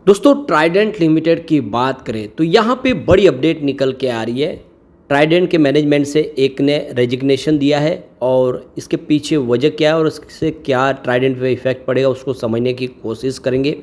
दोस्तों Trident limited की बात करें तो यहाँ पे बड़ी अपडेट निकल के आ रही है। ट्राइडेंट के मैनेजमेंट से एक ने रेजिग्नेशन दिया है और इसके पीछे वजह क्या है और उससे क्या ट्राइडेंट पे इफेक्ट पड़ेगा उसको समझने की कोशिश करेंगे।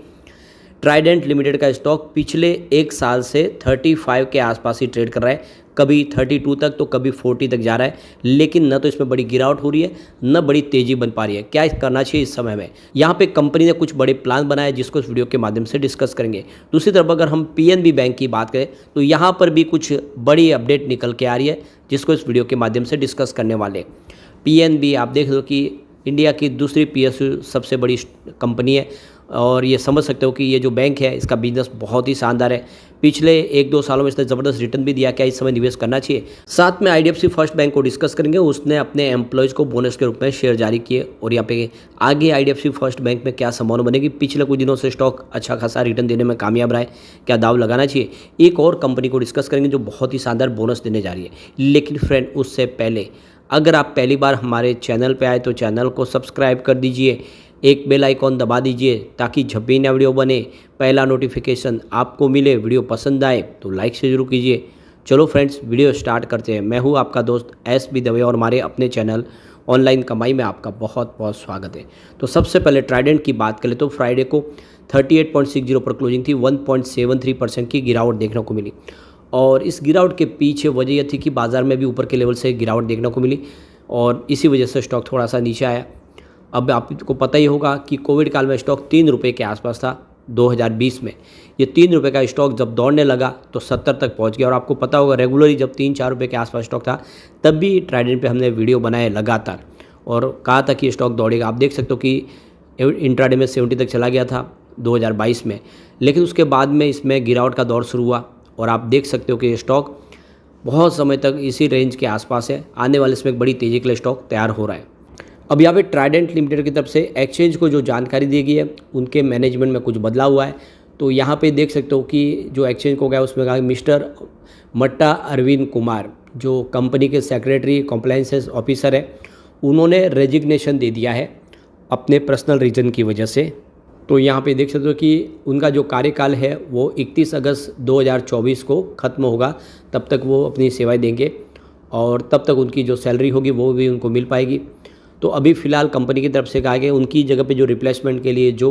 ट्राइडेंट लिमिटेड का स्टॉक पिछले एक साल से 35 के आसपास ही ट्रेड कर रहा है, कभी 32 तक तो कभी 40 तक जा रहा है, लेकिन न तो इसमें बड़ी गिरावट हो रही है न बड़ी तेज़ी बन पा रही है। क्या करना चाहिए इस समय में, यहाँ पे कंपनी ने कुछ बड़े प्लान बनाए जिसको इस वीडियो के माध्यम से डिस्कस करेंगे। दूसरी तरफ अगर हम पीएनबी बैंक की बात करें तो यहाँ पर भी कुछ बड़ी अपडेट निकल के आ रही है जिसको इस वीडियो के माध्यम से डिस्कस करने वाले। पीएनबी आप देख लो कि इंडिया की दूसरी पीएसयू सबसे बड़ी कंपनी है और ये समझ सकते हो कि ये जो बैंक है इसका बिजनेस बहुत ही शानदार है। पिछले 1-2 सालों में इसने ज़बरदस्त रिटर्न भी दिया। क्या इस समय निवेश करना चाहिए? साथ में आईडीएफसी फर्स्ट बैंक को डिस्कस करेंगे। उसने अपने एम्प्लॉयज़ को बोनस के रूप में शेयर जारी किए और यहाँ पे आगे आईडीएफसी फर्स्ट बैंक में क्या संभावना बनेगी। पिछले कुछ दिनों से स्टॉक अच्छा खासा रिटर्न देने में कामयाब रहा है, क्या दाव लगाना चाहिए? एक और कंपनी को डिस्कस करेंगे जो बहुत ही शानदार बोनस देने जा रही है। लेकिन फ्रेंड उससे पहले अगर आप पहली बार हमारे चैनल पे आए तो चैनल को सब्सक्राइब कर दीजिए, एक बेल आइकॉन दबा दीजिए ताकि जब भी नया वीडियो बने पहला नोटिफिकेशन आपको मिले। वीडियो पसंद आए तो लाइक से जरूर कीजिए। चलो फ्रेंड्स वीडियो स्टार्ट करते हैं। मैं हूँ आपका दोस्त एस बी दवे और हमारे अपने चैनल ऑनलाइन कमाई में आपका बहुत बहुत स्वागत है। तो सबसे पहले ट्राइडेंट की बात करें तो फ्राइडे को 38.60 पर क्लोजिंग थी, 1.73% की गिरावट देखने को मिली और इस गिरावट के पीछे वजह यह थी कि बाज़ार में भी ऊपर के लेवल से गिरावट देखने को मिली और इसी वजह से स्टॉक थोड़ा सा नीचे आया। अब आपको पता ही होगा कि कोविड काल में स्टॉक 3 रुपये के आसपास था 2020 में। ये 3 रुपये का स्टॉक जब दौड़ने लगा तो 70 तक पहुंच गया और आपको पता होगा रेगुलरली जब 3-4 रुपये के आसपास स्टॉक था तब भी ट्राइडेंट पे हमने वीडियो बनाए लगातार और कहा था कि स्टॉक दौड़ेगा। आप देख सकते हो कि इंट्राडे में 70 तक चला गया था 2022 में, लेकिन उसके बाद में इसमें गिरावट का दौर शुरू हुआ और आप देख सकते हो कि ये स्टॉक बहुत समय तक इसी रेंज के आसपास है। आने वाले इसमें एक बड़ी तेज़ी के लिए स्टॉक तैयार हो रहा है। अब यहाँ पे ट्राइडेंट लिमिटेड की तरफ से एक्सचेंज को जो जानकारी दी गई है उनके मैनेजमेंट में कुछ बदलाव हुआ है। तो यहाँ पे देख सकते हो कि जो एक्सचेंज को गया उसमें कहा मिस्टर मट्टा अरविंद कुमार जो कंपनी के सेक्रेटरी कॉम्प्लायंस ऑफिसर है, उन्होंने रेजिग्नेशन दे दिया है अपने पर्सनल रीजन की वजह से। तो यहाँ पे देख सकते हो कि उनका जो कार्यकाल है वो 31 अगस्त 2024 को ख़त्म होगा, तब तक वो अपनी सेवाएं देंगे और तब तक उनकी जो सैलरी होगी वो भी उनको मिल पाएगी। तो अभी फ़िलहाल कंपनी की तरफ से कहा गया उनकी जगह पे जो रिप्लेसमेंट के लिए जो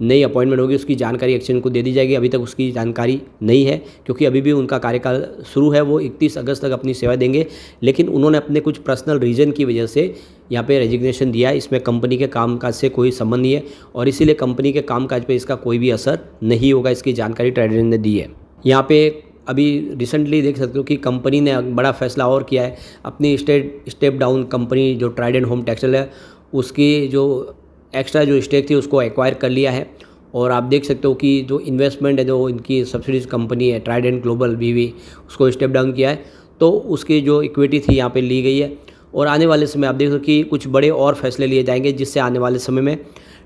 नई अपॉइंटमेंट होगी उसकी जानकारी एक्सचेंज को दे दी जाएगी। अभी तक उसकी जानकारी नहीं है क्योंकि अभी भी उनका कार्यकाल शुरू है, वो 31 अगस्त तक अपनी सेवा देंगे, लेकिन उन्होंने अपने कुछ पर्सनल रीज़न की वजह से यहाँ पे रेजिग्नेशन दिया है। इसमें कंपनी के कामकाज से कोई संबंध नहीं है और इसीलिए कंपनी के कामकाज पे इसका कोई भी असर नहीं होगा, इसकी जानकारी ट्राइडेंट ने दी है। यहाँ पे अभी रिसेंटली देख सकते हो कि कंपनी ने बड़ा फैसला और किया है, अपनी स्टेप डाउन कंपनी जो ट्राइडेंट होम टेक्सटाइल है उसकी जो एक्स्ट्रा जो स्टेक थी उसको एक्वायर कर लिया है और आप देख सकते हो कि जो इन्वेस्टमेंट है जो इनकी सब्सिडीज कंपनी है ट्राइडेंट ग्लोबल बीवी उसको स्टेप डाउन किया है, तो उसकी जो इक्विटी थी यहाँ पे ली गई है और आने वाले समय आप देख सकते हो कि कुछ बड़े और फैसले लिए जाएंगे जिससे आने वाले समय में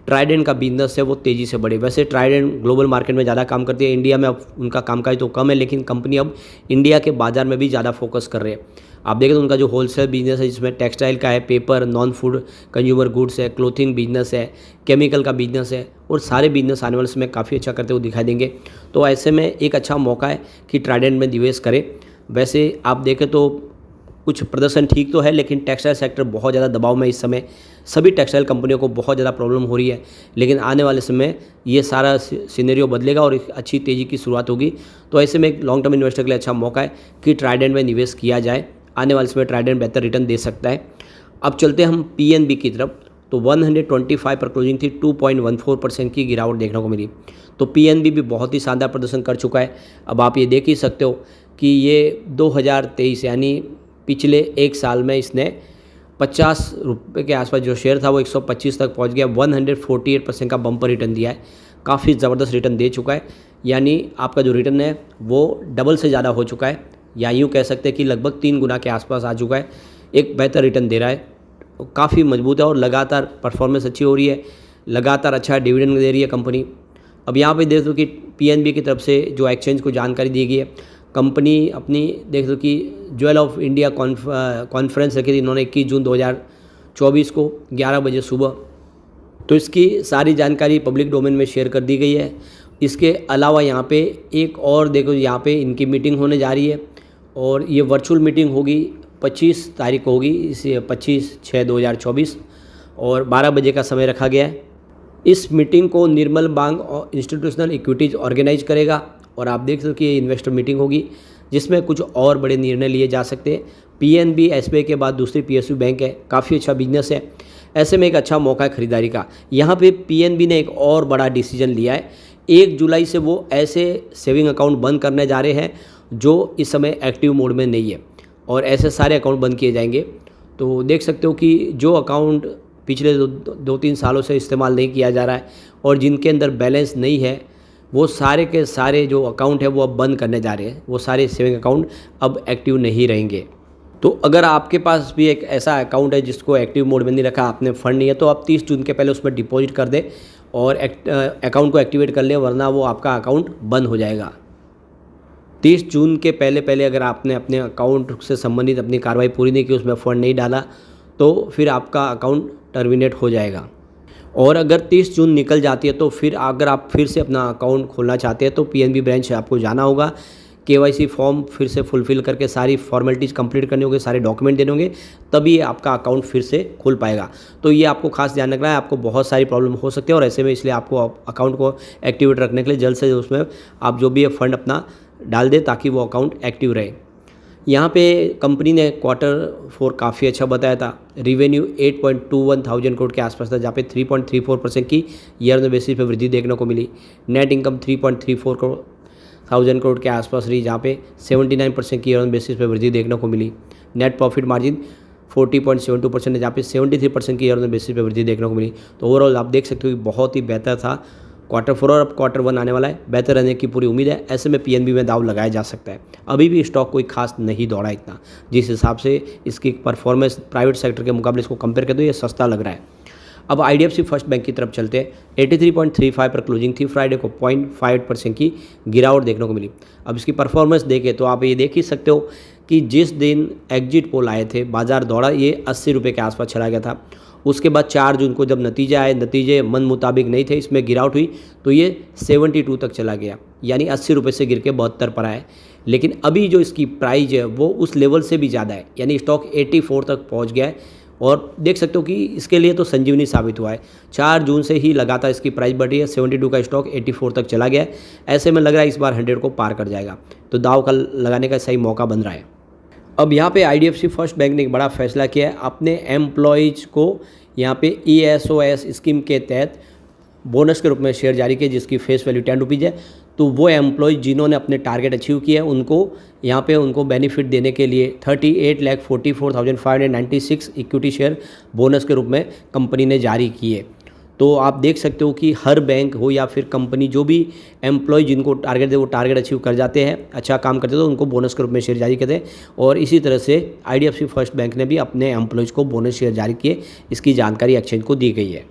ट्राइडेंट का बिजनेस है वो तेज़ी से बढ़े। वैसे ट्राइडेंट ग्लोबल मार्केट में ज़्यादा काम करती है, इंडिया में अब उनका कामकाज तो कम है, लेकिन कंपनी अब इंडिया के बाज़ार में भी ज़्यादा फोकस कर रहे हैं। आप देखें तो उनका जो होलसेल बिजनेस है जिसमें टेक्सटाइल का है, paper, non food consumer goods है, क्लोथिंग बिजनेस है, केमिकल का बिजनेस है और सारे बिजनेस आने वाले समय काफ़ी अच्छा करते हुए दिखाई देंगे। तो ऐसे में एक अच्छा मौका है कि ट्राइडेंट में निवेश करें। वैसे आप देखें तो कुछ प्रदर्शन ठीक तो है, लेकिन टेक्सटाइल सेक्टर बहुत ज़्यादा दबाव में इस समय, सभी टेक्सटाइल कंपनियों को बहुत ज़्यादा प्रॉब्लम हो रही है, लेकिन आने वाले समय ये सारा सिनेरियो बदलेगा और एक अच्छी तेज़ी की शुरुआत होगी। तो ऐसे में एक लॉन्ग टर्म इन्वेस्टर के लिए अच्छा मौका है कि ट्राइडेंट में निवेश किया जाए। आने वाले समय ट्राइडेंट बेहतर रिटर्न दे सकता है। अब चलते हैं हम पीएनबी की तरफ। तो 125 पर क्लोजिंग थी, 2.14% की गिरावट देखने को मिली। तो पीएनबी भी बहुत ही शानदार प्रदर्शन कर चुका है। अब आप ये देख ही सकते हो कि ये 2023 यानी पिछले एक साल में इसने 50 रुपये के आसपास जो शेयर था वो 125 तक पहुंच गया, 148% का बम्पर रिटर्न दिया है। काफ़ी ज़बरदस्त रिटर्न दे चुका है, यानी आपका जो रिटर्न है वो डबल से ज़्यादा हो चुका है, या यूँ कह सकते हैं कि लगभग 3 गुना के आसपास आ चुका है। एक बेहतर रिटर्न दे रहा है, काफ़ी मजबूत है और लगातार परफॉर्मेंस अच्छी हो रही है, लगातार अच्छा डिविडेंड दे रही है कंपनी। अब यहाँ पे देख दो कि पीएनबी की तरफ से जो एक्सचेंज को जानकारी दी गई है, कंपनी अपनी देख दो कि ज्वेल ऑफ इंडिया कॉन्फ्रेंस रखी थी इन्होंने 21 जून 2024 को 11 बजे सुबह। तो इसकी सारी जानकारी पब्लिक डोमेन में शेयर कर दी गई है इसके अलावा यहाँ पे एक और देखो, यहाँ पे इनकी मीटिंग होने जा रही है और ये वर्चुअल मीटिंग होगी 25 तारीख को होगी, इसे 25/6/2024 और 12 बजे का समय रखा गया है। इस मीटिंग को निर्मल बांग और इंस्टीट्यूशनल इक्विटीज़ ऑर्गेनाइज करेगा और आप देख सकते हो कि ये इन्वेस्टर मीटिंग होगी जिसमें कुछ और बड़े निर्णय लिए जा सकते हैं। पीएनबी एसबीआई के बाद दूसरी पीएसयू बैंक है, काफ़ी अच्छा बिजनेस है, ऐसे में एक अच्छा मौका है खरीदारी का। यहाँ पे पीएनबी ने एक और बड़ा डिसीजन लिया है, 1 जुलाई से वो ऐसे सेविंग अकाउंट बंद करने जा रहे हैं जो इस समय एक्टिव मोड में नहीं है और ऐसे सारे अकाउंट बंद किए जाएंगे। तो देख सकते हो कि जो अकाउंट पिछले 2-3 सालों से इस्तेमाल नहीं किया जा रहा है और जिनके अंदर बैलेंस नहीं है, वो सारे के सारे जो अकाउंट है वो अब बंद करने जा रहे हैं। वो सारे सेविंग अकाउंट अब एक्टिव नहीं रहेंगे। तो अगर आपके पास भी एक ऐसा अकाउंट है जिसको एक्टिव मोड में नहीं रखा, आपने फंड नहीं है, तो आप 30 जून के पहले उसमें डिपॉजिट कर दें और अकाउंट को एक्टिवेट कर लें, वरना वो आपका अकाउंट बंद हो जाएगा। 30 जून के पहले अगर आपने अपने अकाउंट से संबंधित अपनी कार्रवाई पूरी नहीं की, उसमें फ़ंड नहीं डाला, तो फिर आपका अकाउंट टर्मिनेट हो जाएगा। और अगर 30 जून निकल जाती है तो फिर अगर आप फिर से अपना अकाउंट खोलना चाहते हैं तो पीएनबी ब्रांच आपको जाना होगा, केवाईसी फॉर्म फिर से फुलफ़िल करके सारी फॉर्मेलिटीज़ कंप्लीट करने होंगे, सारे डॉक्यूमेंट देने होंगे, तभी आपका अकाउंट फिर से खुल पाएगा। तो ये आपको खास ध्यान रखना है, आपको बहुत सारी प्रॉब्लम हो सकती है और ऐसे में इसलिए आपको अकाउंट को एक्टिवेट रखने के लिए जल्द से उसमें आप जो भी है फंड अपना डाल दें ताकि वो अकाउंट एक्टिव रहे। यहाँ पे कंपनी ने Q4 काफ़ी अच्छा बताया था। रिवेन्यू 8.21 थाउजेंड करोड़ के आसपास था, जहाँ पे 3.34% की ईयर ऑन बेसिस पे वृद्धि देखने को मिली। नेट इनकम 3.34 थाउजेंड करोड़ के आसपास रही, जहाँ पे 79% की ईयर ऑन बेसिस पे वृद्धि देखने को मिली। नेट प्रॉफिट मार्जिन 40.72% है, जहाँ पे 73% की ईयर ऑन बेसिस पे वृद्धि देखने को मिली। तो ओवरऑल आप देख सकते हो कि बहुत ही बेहतर था Q4 और अब Q1 आने वाला है, बेहतर रहने की पूरी उम्मीद है। ऐसे में पीएनबी में दाव लगाया जा सकता है। अभी भी स्टॉक कोई खास नहीं दौड़ा इतना, जिस हिसाब से इसकी परफॉर्मेंस प्राइवेट सेक्टर के मुकाबले इसको कंपेयर करें तो ये सस्ता लग रहा है। अब आईडीएफसी फर्स्ट बैंक की तरफ चलते हैं। 83.35 पर क्लोजिंग थी, फ्राइडे को 0.58% की गिरावट देखने को मिली। अब इसकी परफॉर्मेंस देखें तो आप ये देख ही सकते हो कि जिस दिन एग्जिट पोल आए थे, बाजार दौड़ा, ये 80 रुपये के आसपास चला गया था। उसके बाद 4 जून को जब नतीजे आए, नतीजे मन मुताबिक नहीं थे, इसमें गिरावट हुई तो ये 72 तक चला गया, यानी 80 रुपये से गिर के 72 पर आए। लेकिन अभी जो इसकी प्राइस है वो उस लेवल से भी ज़्यादा है, यानी स्टॉक 84 तक पहुंच गया है और देख सकते हो कि इसके लिए तो संजीवनी साबित हुआ है। 4 जून से ही लगातार इसकी प्राइस बढ़ी है, 72 का स्टॉक 84 तक चला गया है। ऐसे में लग रहा है इस बार 100 को पार कर जाएगा, तो दाव का लगाने का सही मौका बन रहा है। अब यहाँ पे आईडीएफसी फर्स्ट बैंक ने एक बड़ा फैसला किया है, अपने एम्प्लॉयज़ को यहाँ पे ESOS स्कीम के तहत बोनस के रूप में शेयर जारी किए, जिसकी फेस वैल्यू 10 रुपीज़ है। तो वो एम्प्लॉय जिन्होंने अपने टारगेट अचीव किए हैं उनको यहाँ पे उनको बेनिफिट देने के लिए 38,44,596 इक्विटी शेयर बोनस के रूप में कंपनी ने जारी किए। तो आप देख सकते हो कि हर बैंक हो या फिर कंपनी, जो भी एम्प्लॉय जिनको टारगेट दे वो टारगेट अचीव कर जाते हैं, अच्छा काम करते हैं, तो उनको बोनस के रूप में शेयर जारी करते हैं। और इसी तरह से आईडीएफसी फर्स्ट बैंक ने भी अपने एम्प्लॉयज़ को बोनस शेयर जारी किए, इसकी जानकारी एक्सचेंज को दी गई है।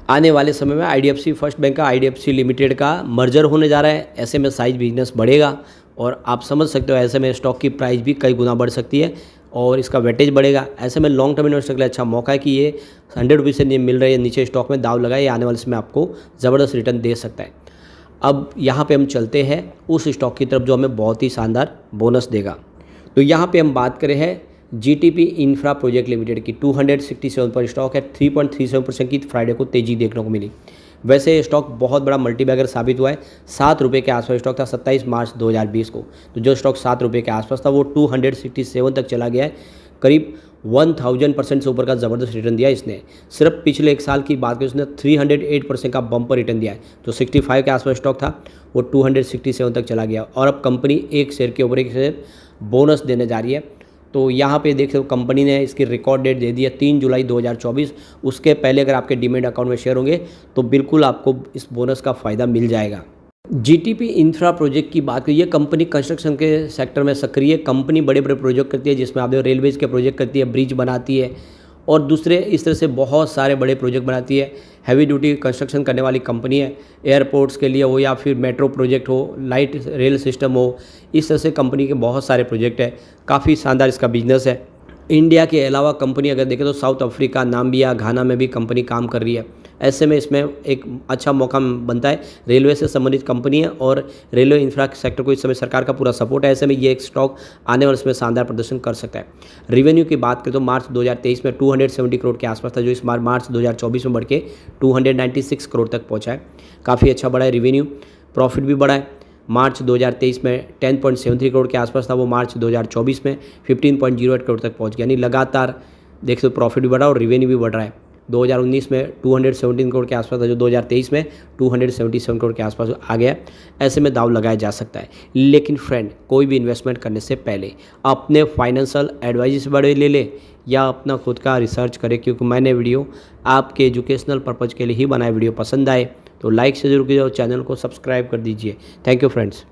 आने वाले समय में आईडीएफसी फर्स्ट बैंक का आईडीएफसी लिमिटेड का मर्जर होने जा रहा है, ऐसे में साइज बिजनेस बढ़ेगा और आप समझ सकते हो ऐसे में स्टॉक की प्राइस भी कई गुना बढ़ सकती है और इसका वेटेज बढ़ेगा। ऐसे में लॉन्ग टर्म इन्वेस्टर के लिए अच्छा मौका है कि ये 100 रुपीज़ से मिल रही है नीचे स्टॉक में दाव लगाए, आने वाले समय आपको ज़बरदस्त रिटर्न दे सकता है। अब यहाँ पे हम चलते हैं उस स्टॉक की तरफ जो हमें बहुत ही शानदार बोनस देगा। तो यहाँ पे हम बात करें हैं जीटीपी इंफ्रा प्रोजेक्ट लिमिटेड की। 267 पर स्टॉक है, 3.37% की फ्राइडे को तेज़ी देखने को मिली। वैसे स्टॉक बहुत बड़ा मल्टीबैगर साबित हुआ है। 7 रुपये के आसपास स्टॉक था 27 मार्च 2020 को, तो जो स्टॉक 7 रुपये के आसपास था वो 267 तक चला गया है। करीब 1000% से ऊपर का ज़बरदस्त रिटर्न दिया इसने। सिर्फ पिछले एक साल की बात करें उसने 308% का बम्पर रिटर्न दिया है। जो 65 के आसपास स्टॉक था वो 267 तक चला गया और अब कंपनी एक शेयर के ऊपर एक शेयर बोनस देने जा रही है। तो यहाँ पे देख सकते हो कंपनी ने इसकी रिकॉर्ड डेट दे दी है 3 जुलाई 2024। उसके पहले अगर आपके डीमैट अकाउंट में शेयर होंगे तो बिल्कुल आपको इस बोनस का फ़ायदा मिल जाएगा। जीटीपी इंफ्रा प्रोजेक्ट की बात करिए, कंपनी कंस्ट्रक्शन के सेक्टर में सक्रिय कंपनी बड़े बड़े प्रोजेक्ट करती है, जिसमें आप देखो रेलवेज़ के प्रोजेक्ट करती है, ब्रिज बनाती है और दूसरे इस तरह से बहुत सारे बड़े प्रोजेक्ट बनाती है। हैवी ड्यूटी कंस्ट्रक्शन करने वाली कंपनी है, एयरपोर्ट्स के लिए हो या फिर मेट्रो प्रोजेक्ट हो, लाइट रेल सिस्टम हो, इस तरह से कंपनी के बहुत सारे प्रोजेक्ट है। काफ़ी शानदार इसका बिजनेस है। इंडिया के अलावा कंपनी अगर देखें तो साउथ अफ्रीका, नाम्बिया, घाना में भी कंपनी काम कर रही है। ऐसे में इसमें एक अच्छा मौका बनता है। रेलवे से संबंधित कंपनी है और रेलवे इंफ्रा सेक्टर को इस समय सरकार का पूरा सपोर्ट है। ऐसे में ये एक स्टॉक आने वाले समय शानदार प्रदर्शन कर सकता है। रेवेन्यू की बात करें तो मार्च 2023 में 270 करोड़ के आसपास था, जो इस बार मार्च 2024 में बढ़ के 296 करोड़ तक पहुँचा है। काफ़ी अच्छा बढ़ा है रेवेन्यू। प्रॉफिट भी बढ़ा है। मार्च 2023 में 10.73 करोड़ के आसपास था, वो मार्च 2024 में 15.08 करोड़ तक पहुंच गया। यानी लगातार देख सकते प्रॉफिट भी बढ़ा और रेवेन्यू भी बढ़ रहा है। 2019 में 217 करोड़ के आसपास था, जो 2023 में 277 करोड़ के आसपास आ गया। ऐसे में दाव लगाया जा सकता है। लेकिन फ्रेंड, कोई भी इन्वेस्टमेंट करने से पहले अपने फाइनेंशियल एडवाइजर से बड़े ले ले या अपना खुद का रिसर्च करें, क्योंकि मैंने वीडियो आपके एजुकेशनल पर्पज़ के लिए ही बनाया। वीडियो पसंद आए तो लाइक से जरूर कीजिए और चैनल को सब्सक्राइब कर दीजिए। Thank you friends.